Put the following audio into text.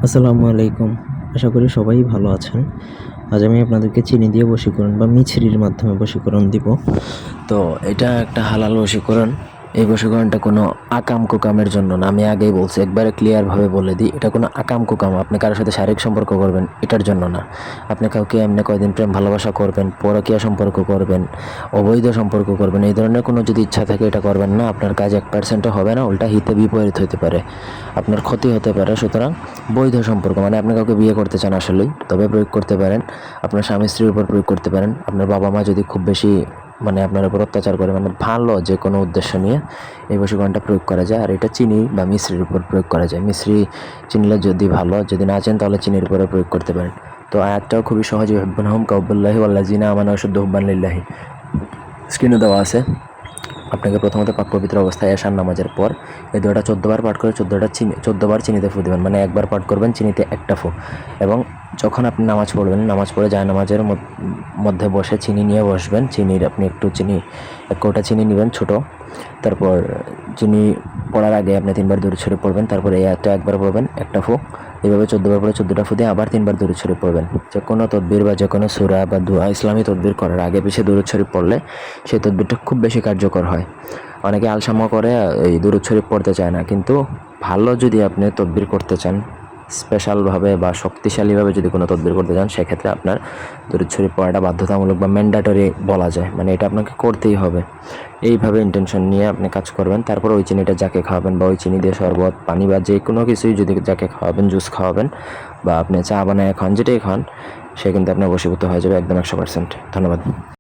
আসসালামু আলাইকুম। আশা করি সবাই ভালো আছেন। আজ আমি আপনাদেরকে চিনি দিয়ে বশীকরণ বা মিছরির মাধ্যমে বশীকরণ দিব। তো এটা একটা হালাল বশীকরণ। এই বশীকরণটা কোনো আকাম কুকামের জন্য না। আমি আগেই বলছি, একবারে ক্লিয়ারভাবে বলে দিই, এটা কোনো আকাম কুকাম আপনি কারোর সাথে শারীরিক সম্পর্ক করবেন এটার জন্য না। আপনি কাউকে এমনি কয়দিন প্রেম ভালোবাসা করবেন, পরকীয়া সম্পর্ক করবেন, অবৈধ সম্পর্ক করবেন, এই ধরনের কোনো যদি ইচ্ছা থাকে এটা করবেন না। আপনার কাজ 1%ও হবে না, উল্টা হিতে বিপরীত হতে পারে, আপনার ক্ষতি হতে পারে। সুতরাং বৈধ সম্পর্ক মানে আপনি কাউকে বিয়ে করতে চান আসলেই, তবে প্রয়োগ করতে পারেন। আপনার স্বামী স্ত্রীর উপর প্রয়োগ করতে পারেন। আপনার বাবা মা যদি খুব বেশি আপনার উপর অত্যাচার করে, ভালো যে কোনো উদ্দেশ্য নিয়ে এই বশীকরণটা প্রয়োগ করা যায়। আর এটা চিনি বা মিশ্রির উপর প্রয়োগ করা যায়। মিশ্রি চিনলে যদি ভালো, যদি না চেন তাহলে চিনির উপরে প্রয়োগ করতে পারেন। তো আয়াতটাও খুবই সহজ, ইউহিব্বুনাহুম কাহুব্বিল্লাহি ওয়াল্লাযিনা আমানু আশাদ্দু হুব্বান লিল্লাহি, স্ক্রিনে দেওয়া আছে। আপনাকে প্রথমত পাক পবিত্র অবস্থায় এশার নামাজের পর এই দোয়াটা 14 বার পাঠ করে 14 বার চিনিতে ফু দেবেন। মানে একবার পাঠ করবেন, চিনিতে একটা ফু। এবং যখন আপনি নামাজ পড়বেন, নামাজ পড়ে যায় নামাজের মধ্যে বসে চিনি নিয়ে বসবেন। চিনির আপনি একটু চিনি, 1 কৌটা চিনি নেবেন ছোট। তারপর চিনি পড়ার আগে আপনি 3 বার দরুদ শরীফ পড়বেন। তারপর এই আয়াতটা একবার পড়বেন, একটা ফু। এইভাবে 14 বার পরে 14টা ফু দিয়ে আবার 3 বার দরুদ শরীফ পড়বেন। যে কোনো তদবির বা যে কোনো সূরা বা দোয়া, ইসলামী তদবির করার আগে পিছিয়ে দরুদ শরীফ পড়লে সেই তদবিরটা খুব বেশি কার্যকর হয়। অনেকে আলসামো করে এই দরুদ শরীফ পড়তে চায় না, কিন্তু ভালো যদি আপনি তদবির করতে চান, স্পেশালভাবে বা শক্তিশালীভাবে যদি কোনো তদবির করতে চান, সেক্ষেত্রে আপনার দরুদ শরীফ পড়াটা বাধ্যতামূলক বা ম্যান্ডেটরি বলা যায়। মানে এটা আপনাকে করতেই হবে। এইভাবে ইন্টেনশন নিয়ে আপনি কাজ করবেন। তারপর ওই চিনিটা যাকে খাওয়াবেন বা ওই চিনি দিয়ে শরবত, পানি বা যে কোনো কিছুই যদি যাকে খাওয়াবেন, জুস খাওয়াবেন বা আপনি চা বানায় খান, যেটাই খান, সে কিন্তু আপনার বশীভূত হয়ে যাবে একদম 100%। ধন্যবাদ।